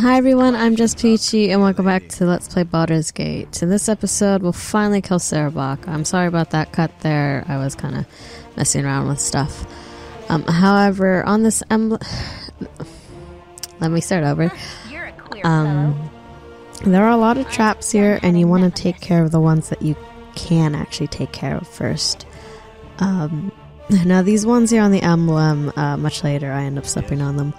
Hi everyone, I'm just Peachy, and welcome back to Let's Play Baldur's Gate. In this episode, we'll finally kill Sarevok. I'm sorry about that cut there, I was kind of messing around with stuff. However, on this emblem... Let me start over. There are a lot of traps here, and you want to take care of the ones that you can actually take care of first. Now these ones here on the emblem, much later I end up stepping on them.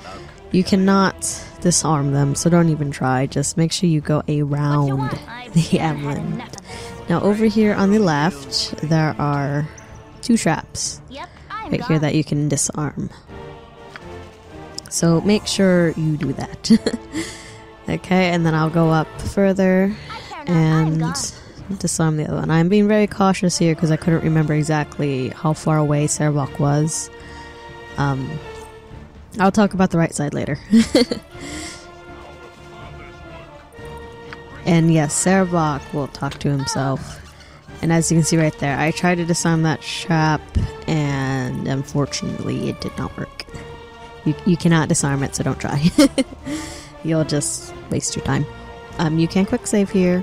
You cannot disarm them, so don't even try. Just make sure you go around the emblem. Now over here on the left, there are two traps right here that you can disarm. So make sure you do that. Okay, and then I'll go up further and disarm the other one. I'm being very cautious here because I couldn't remember exactly how far away Sarevok was. I'll talk about the right side later. And yes, Sarevok will talk to himself. And as you can see right there, I tried to disarm that trap, and unfortunately it did not work. You cannot disarm it, so don't try. You'll just waste your time. You can quick save here,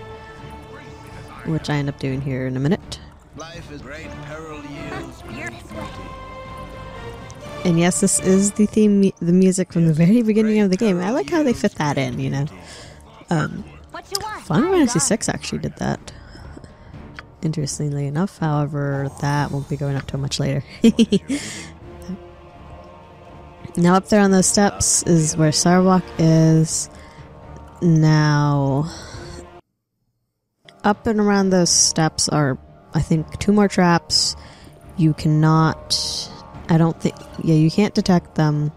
which I end up doing here in a minute. Life is great peril yields beauty. And yes, this is the theme, the music from the very beginning of the game. I like how they fit that in, you know. Final Fantasy VI actually did that. Interestingly enough, however, that won't be going up till much later. Now up there on those steps is where Sarevok is. Now, up and around those steps are, I think, two more traps. You cannot... I don't think... Yeah, you can't detect them.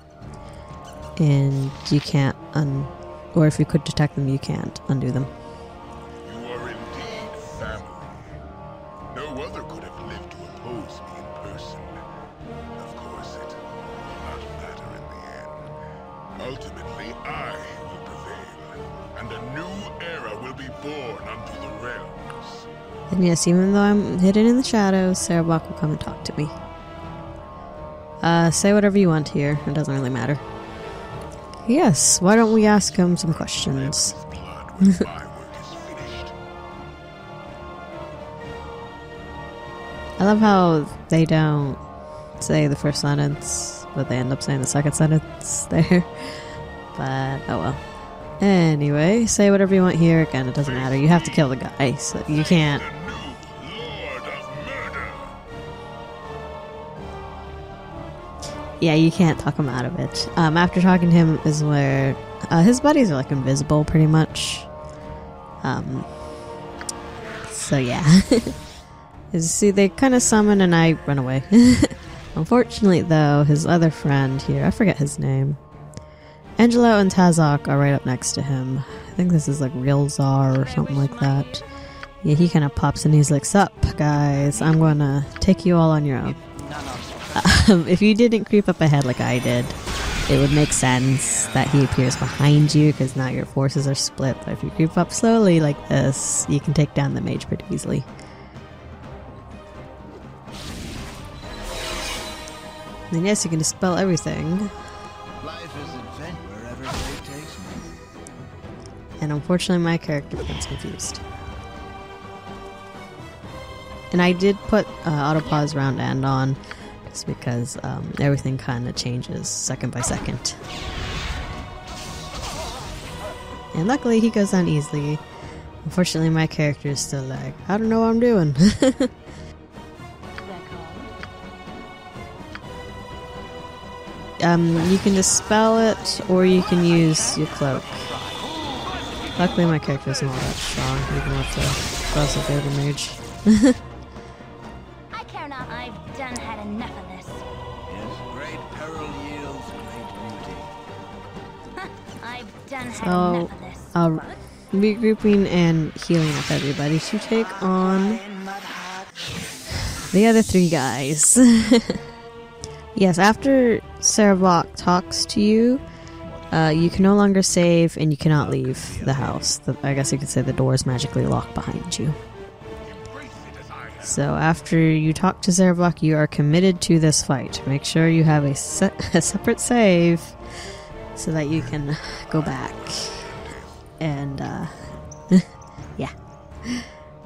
And you can't or if you could detect them, you can't undo them. You are indeed family. No other could have lived to oppose me in person. Of course, it will not matter in the end. Ultimately, I will prevail, and a new era will be born unto the realms. And yes, even though I'm hidden in the shadows, Sarevok will come and talk to me. Say whatever you want here. It doesn't really matter. Yes, why don't we ask him some questions? I love how they don't say the first sentence, but they end up saying the second sentence there. But, oh well. Anyway, say whatever you want here. Again, it doesn't matter. You have to kill the guy, so you can't... Yeah, you can't talk him out of it. After talking to him is where his buddies are like invisible, pretty much. So yeah. See, they kind of summon and I run away. Unfortunately, though, his other friend here, I forget his name. Angelo and Tazok are right up next to him. I think this is like Real Czar or something like that. Yeah, he kind of pops in. He's like, "Sup, guys? I'm gonna take you all on your own." If you didn't creep up ahead like I did, it would make sense that he appears behind you because now your forces are split. But if you creep up slowly like this, you can take down the mage pretty easily. And yes, you can dispel everything. Life is adventure wherever fate takes me. And unfortunately my character gets confused. And I did put auto pause round end on just because everything kind of changes second by second. And luckily he goes down easily. Unfortunately my character is still like, I don't know what I'm doing. You can dispel it or you can use your cloak. Luckily my character isn't all that strong, even with the cross of the mage. I've done had enough of this. Yes, great peril yields great beauty. I've done had So, enough of this. regrouping and healing up everybody to take on the other three guys. Yes, after Sarevok talks to you, you can no longer save and you cannot leave the house. I guess you could say the door is magically locked behind you. So after you talk to Sarevok, you are committed to this fight. Make sure you have a separate save so that you can go back. And, yeah.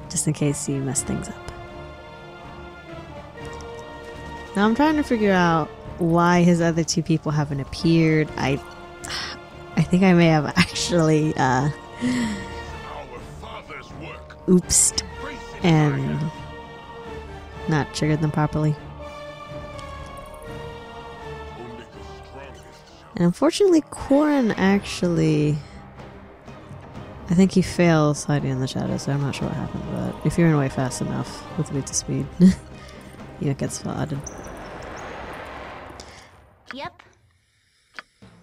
Just in case you mess things up. Now I'm trying to figure out why his other two people haven't appeared. I think I may have actually, oopsed and not triggered them properly. And unfortunately, Corin actually, I think he fails hiding in the shadows, so I'm not sure what happened, but if you're in away fast enough with beat to speed, it gets spotted. Yep.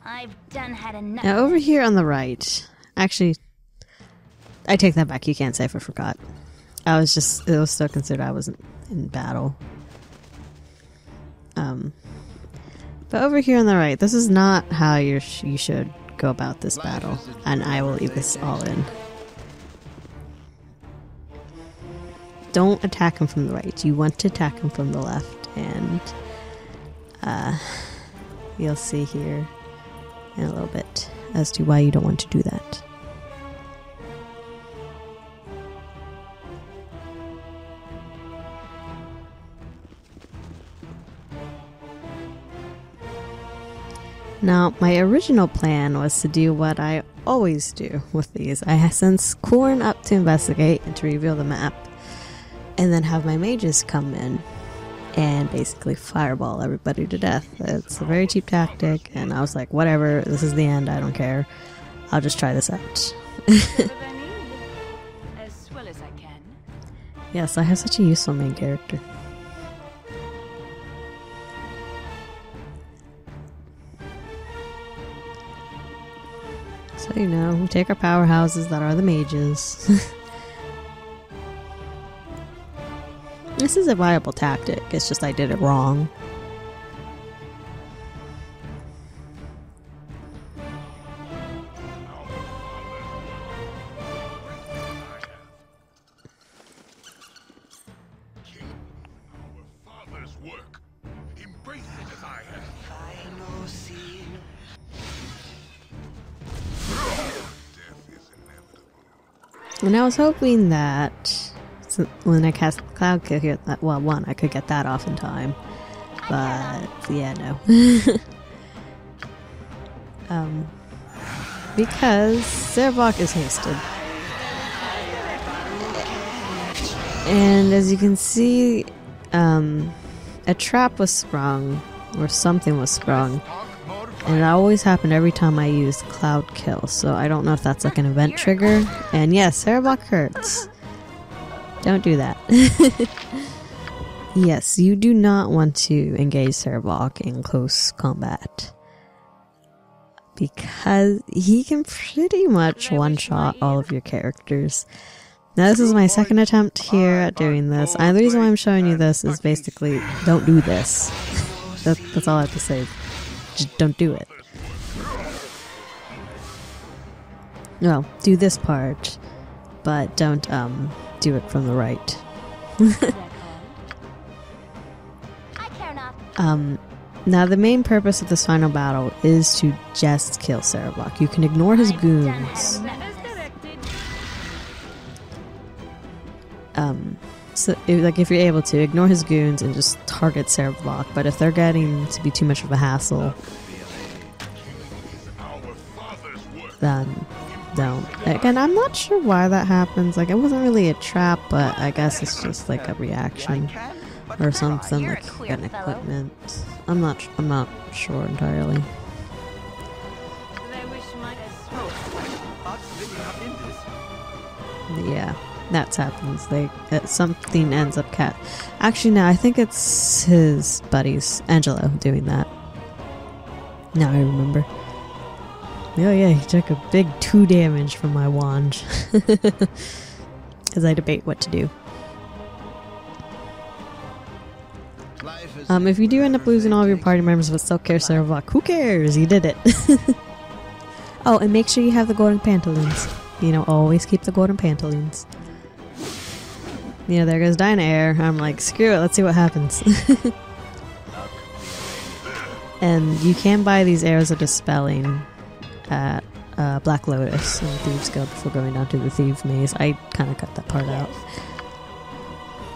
I've done had enough. Now over here on the right, actually, I take that back. You can't say if I forgot. It was still considered I wasn't in battle. But over here on the right, this is not how you should go about this battle, and I will leave this all in. Don't attack him from the right. You want to attack him from the left, and you'll see here in a little bit as to why you don't want to do that. Now, my original plan was to do what I always do with these. I sent Corin up to investigate and to reveal the map, and then have my mages come in and basically fireball everybody to death. It's a very cheap tactic, and I was like, whatever, this is the end, I don't care. I'll just try this out. As well as I can. Yes, I have such a useful main character. So, you know, we take our powerhouses that are the mages. This is a viable tactic, it's just I did it wrong. And I was hoping that when I cast Cloud Kill here, well, one, I could get that off in time. But, yeah, no. Because Sarevok is hasted. And as you can see, a trap was sprung, or something was sprung. And it always happened every time I used Cloud Kill, so I don't know if that's like an event trigger. And yes, Sarevok hurts. Don't do that. Yes, you do not want to engage Sarevok in close combat, because he can pretty much one-shot all of your characters. Now this is my second attempt here at doing this, and the reason why I'm showing you this is basically, don't do this. That's all I have to say. Just don't do it. Well, do this part, but don't do it from the right. Now the main purpose of this final battle is to just kill Sarevok. You can ignore his goons. So, if you're able to, ignore his goons and just target Sarevok, but if they're getting to be too much of a hassle, then don't. Again, I'm not sure why that happens. Like, it wasn't really a trap, but I guess it's just like a reaction or something, like an equipment. I'm not sure entirely. Yeah. That happens. Something ends up Actually, no, I think it's his buddies, Angelo, doing that. Now I remember. Oh yeah, he took a big 2 damage from my wand. As I debate what to do. If you do end up losing all of your party members but still care Sarevok, who cares? You did it. Oh, and make sure you have the golden pantaloons. You know, always keep the golden pantaloons. You know, there goes Dyna Air. I'm like, screw it, let's see what happens. And you can buy these arrows of dispelling at Black Lotus in the Thieves Guild before going down to the Thieves Maze. I kind of cut that part out.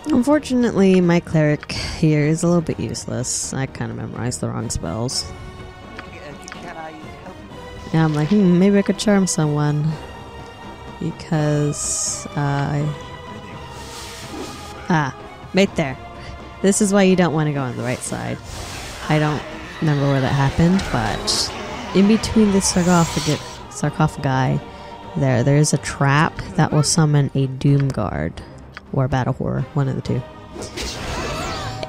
Unfortunately, my cleric here is a little bit useless. I kind of memorized the wrong spells. Yeah, I'm like, maybe I could charm someone. Because, right there. This is why you don't want to go on the right side. I don't remember where that happened, but in between the sarcophagi, there's a trap that will summon a Doom Guard. Or Battle Horror, one of the two.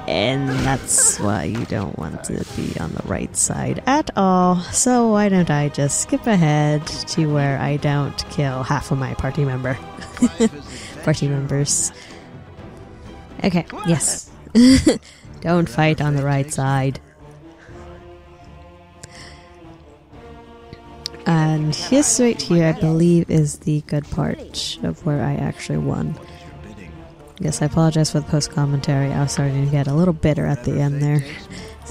And that's why you don't want to be on the right side at all. So why don't I just skip ahead to where I don't kill half of my party members. Okay, yes. Don't fight on the right side. And this right here, I believe, is the good part of where I actually won. Yes, I apologize for the post-commentary. I was starting to get a little bitter at the end there.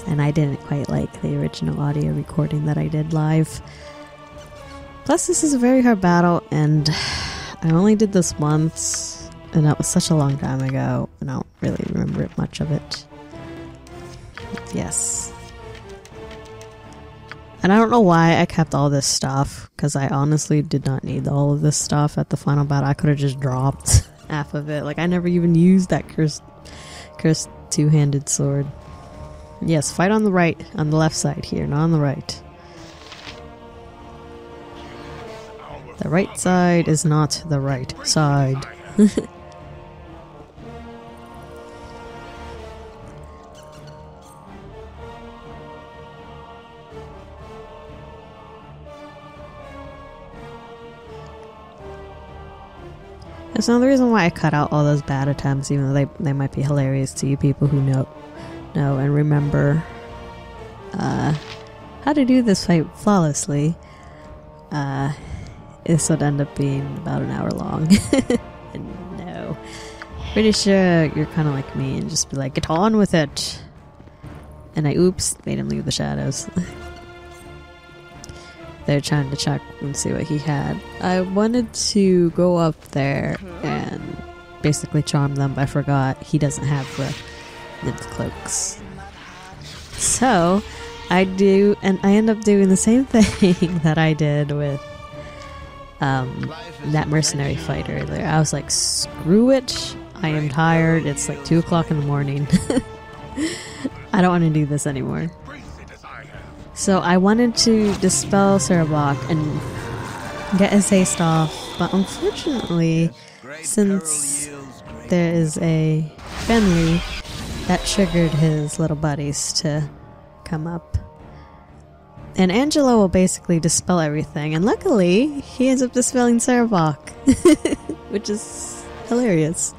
And I didn't quite like the original audio recording that I did live. Plus, this is a very hard battle, and I only did this once, and that was such a long time ago, and I don't really remember much of it. Yes. And I don't know why I kept all this stuff, because I honestly did not need all of this stuff at the final battle. I could have just dropped half of it. Like, I never even used that cursed two-handed sword. Yes, fight on the right, on the left side here, not on the right. The right side is not the right side. That's another reason why I cut out all those bad attempts, even though they might be hilarious to you people who know and remember how to do this fight flawlessly. This would end up being about an hour long. And no. Pretty sure you're kind of like me and just be like, get on with it. And I made him leave the shadows. They're trying to check and see what he had. I wanted to go up there and basically charm them, but I forgot he doesn't have the cloaks. So I do, and I end up doing the same thing that I did with that mercenary fight earlier. I was like, screw it, I am tired, it's like 2 o'clock in the morning. I don't want to do this anymore. So I wanted to dispel Sarevok and get his haste off, but unfortunately, since there is a friendly, that triggered his little buddies to come up. And Angelo will basically dispel everything, and luckily, he ends up dispelling Sarevok, which is hilarious.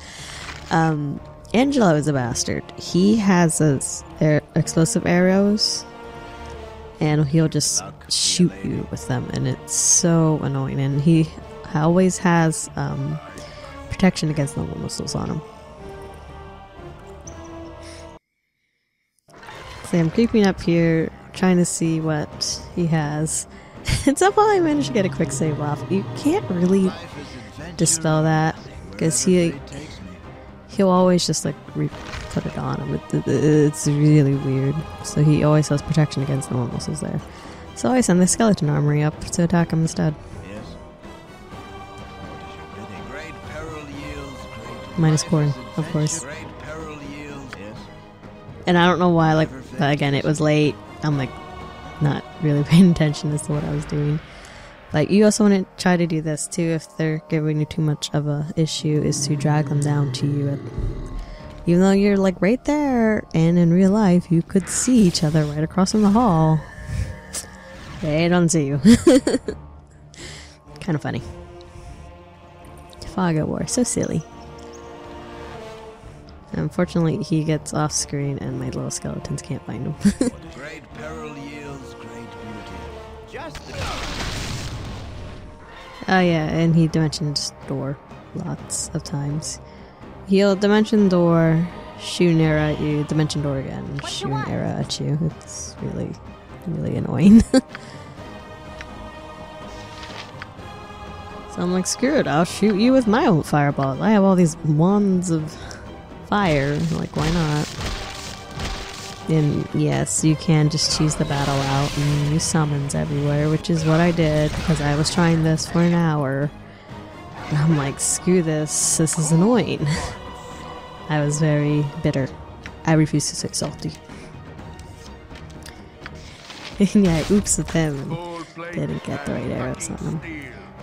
Angelo is a bastard. He has his explosive arrows, and he'll just shoot you with them, and it's so annoying. And he always has protection against normal missiles on him. So I'm creeping up here, trying to see what he has. And somehow I managed to get a quick save off. You can't really dispel that, because he'll always just like put it on him. It's really weird. So he always has protection against normal missiles there. So I send the skeleton armory up to attack him instead. Minus corn, of course. And I don't know why, like, again, it was late. I'm like not really paying attention as to what I was doing. But you also want to try to do this too if they're giving you too much of a issue, is to drag them down to you. And even though you're like right there, and in real life you could see each other right across in the hall, they don't see you. Kind of funny. Fog at War, so silly. Unfortunately, he gets off screen and my little skeletons can't find him. Great peril yields great beauty. Oh yeah, and he dimensions door lots of times. He'll dimension door, shoot an arrow at you, dimension door again, shoot an arrow at you. It's really, really annoying. So I'm like, screw it, I'll shoot you with my own fireball. I have all these wands of fire. Like, why not? And yes, you can just choose the battle out and use summons everywhere, which is what I did because I was trying this for an hour. And I'm like, screw this is annoying. I was very bitter. I refuse to say salty. Yeah, oops with him. Didn't get the right arrows on him.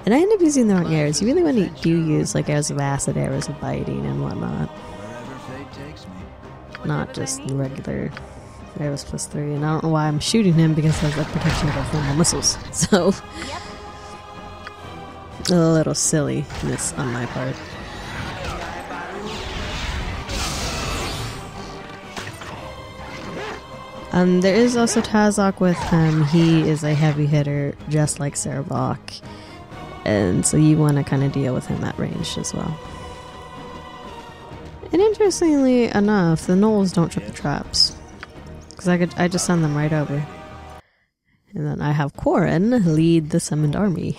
And I ended up using the wrong arrows. You really want to do use like arrows of acid, arrows of biting, and whatnot. Wherever fate takes me. Not just regular arrows plus 3. And I don't know why I'm shooting him because of the protection of thermal missiles. So, a little silliness on my part. There is also Sarevok with him. He is a heavy hitter, just like Sarevok. And so you want to kind of deal with him at range as well. And interestingly enough, the gnolls don't trip the traps. Because I just send them right over. And then I have Corin lead the summoned army.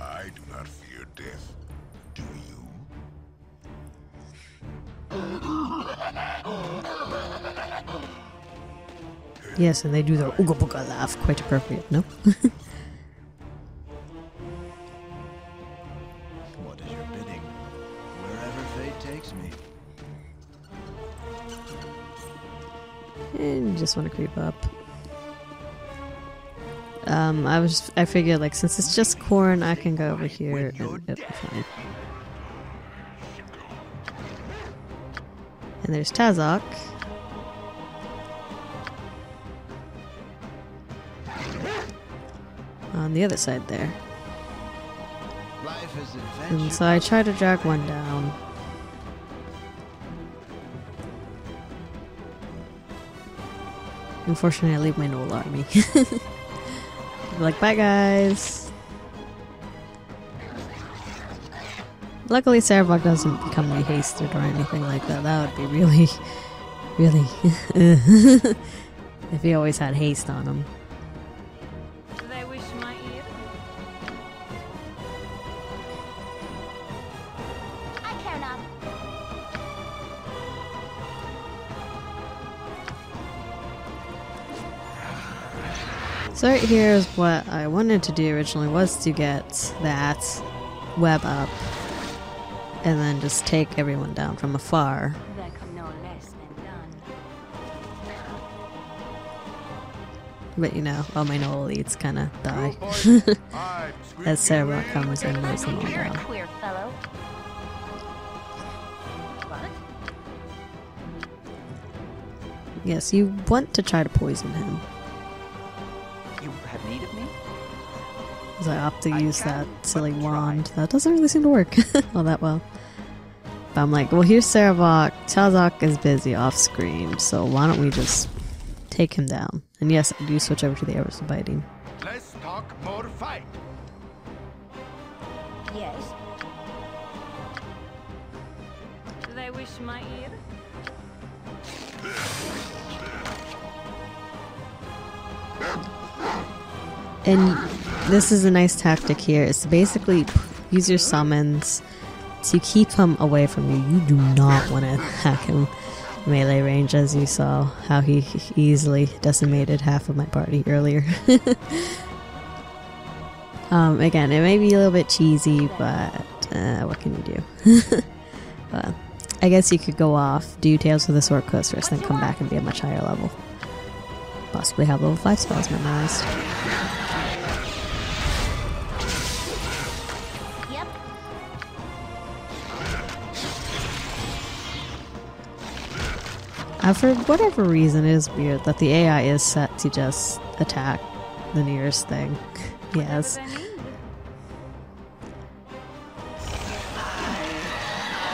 I do not fear death. Do you? Yes, and they do their ooga booga laugh. Quite appropriate, no? What is your bidding? Wherever fate takes me. And you just want to creep up. I figured like since it's just Corin, I can go over here and it'll be fine. And there's Sarevok. On the other side there. Life is And adventure. so I try to drag one down. Unfortunately, I leave my Gnoll army. Like, bye guys! Luckily, Sarevok doesn't become hasted or anything like that. That would be really, really... if he always had haste on him. They wish my ear. I care not. So right here is what I wanted to do originally, was to get that web up and then just take everyone down from afar. They come no less than done. But you know, all my Gnoll elites kind of die as Sarevok comes and mows them all You're a down. queer fellow. What? Yes, you want to try to poison him. You have need of me? Because I opt to use that silly wand. That doesn't really seem to work all that well. But I'm like, well, here's Sarevok. Sarevok is busy off screen, so why don't we just take him down? And yes, I do switch over to the arrows of biting. Let's talk more fight. Yes. They wish my ear. And this is a nice tactic here, is to basically use your summons to keep him away from you. You do not want to hack him melee range, as you saw how he easily decimated half of my party earlier. Again, it may be a little bit cheesy, but what can you do? Well, I guess you could go off, do Tales of the Sword Coast first, then come back and be a much higher level. Possibly have level 5 spells memorized. Yep. For whatever reason, it is weird that the AI is set to just attack the nearest thing. Yes.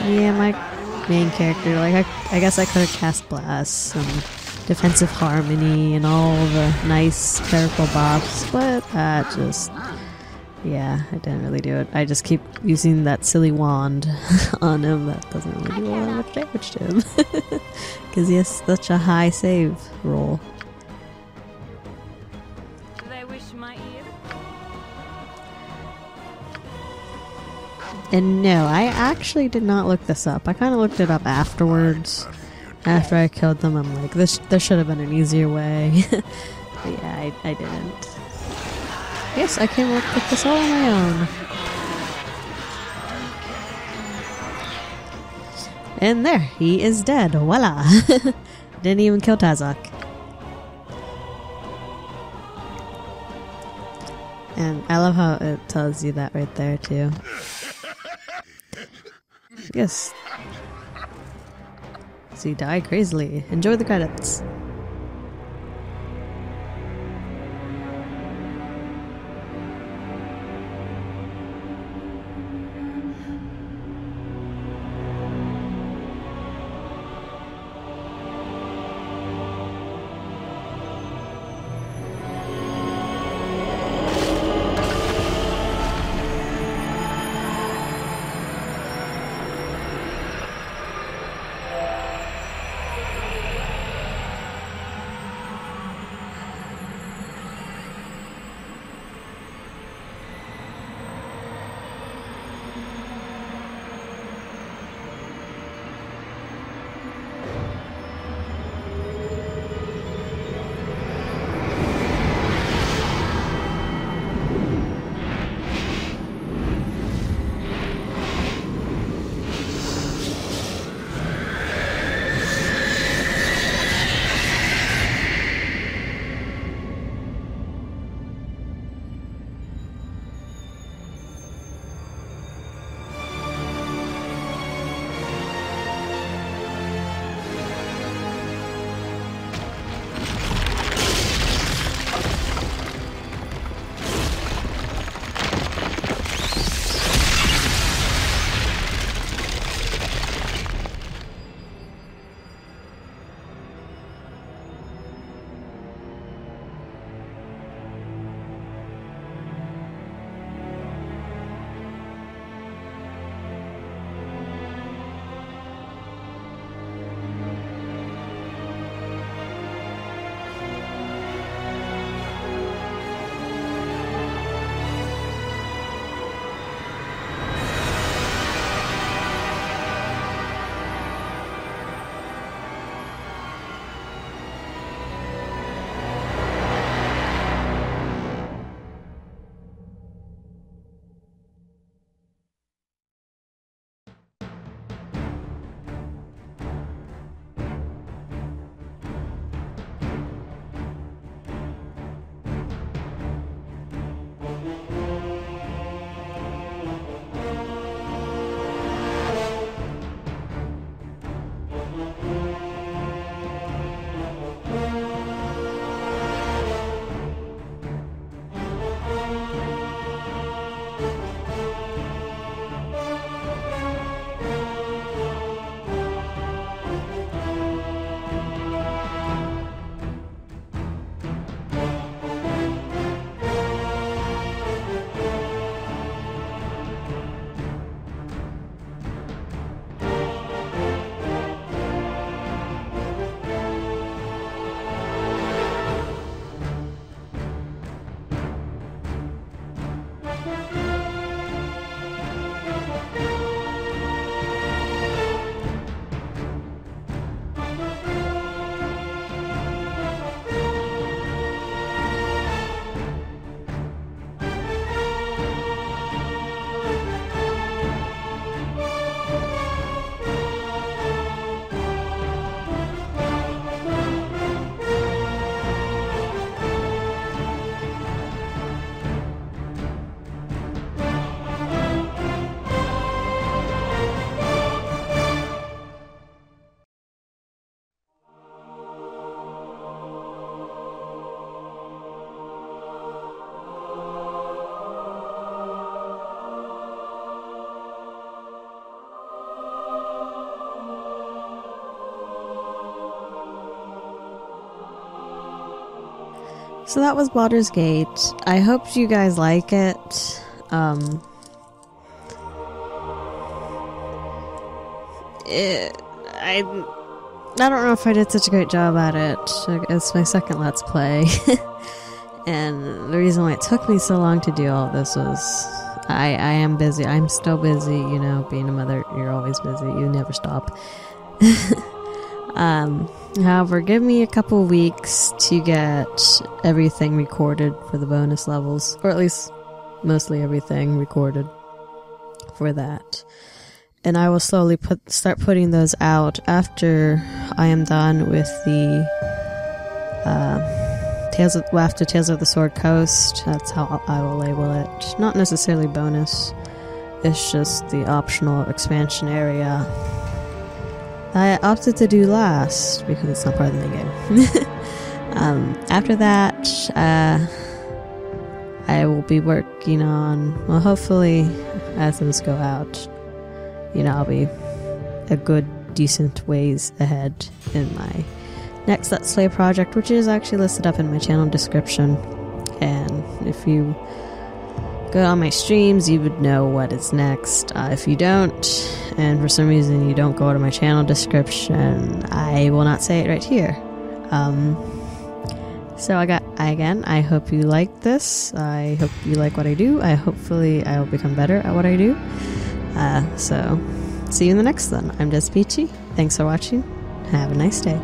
Yeah, my main character, like, I guess I could have cast Blast and Defensive Harmony and all the nice clerical buffs, but that just... yeah, I didn't really do it. I just keep using that silly wand on him that doesn't really do all that much damage to him. Because he has such a high save roll. They wish my ear. And no, I actually did not look this up. I kind of looked it up afterwards. After I killed them, I'm like, there should have been an easier way. But yeah, I didn't. Yes, I came up with this all on my own. And there, he is dead. Voila! Didn't even kill Tazok. And I love how it tells you that right there, too. Yes. So you die crazily. Enjoy the credits. So that was Baldur's Gate. I hope you guys like it. I don't know if I did such a great job at it. It's my second Let's Play. And the reason why it took me so long to do all this was I am busy. I'm still busy, you know, being a mother. You're always busy. You never stop. However, give me a couple weeks to get everything recorded for the bonus levels, or at least mostly everything recorded for that. And I will slowly start putting those out after I am done with the Tales of the Sword Coast. That's how I will label it. Not necessarily bonus. It's just the optional expansion area I opted to do last because it's not part of the main game. After that, I will be working on, well, hopefully, as those go out, you know, I'll be a good, decent ways ahead in my next Let's Play project, which is actually listed up in my channel description. And if you go on my streams, you would know what is next. If you don't, and for some reason you don't go to my channel description, I will not say it right here. So I hope you like this. I hope you like what I do. Hopefully I will become better at what I do. So see you in the next one. I'm Just Peachy. Thanks for watching. Have a nice day.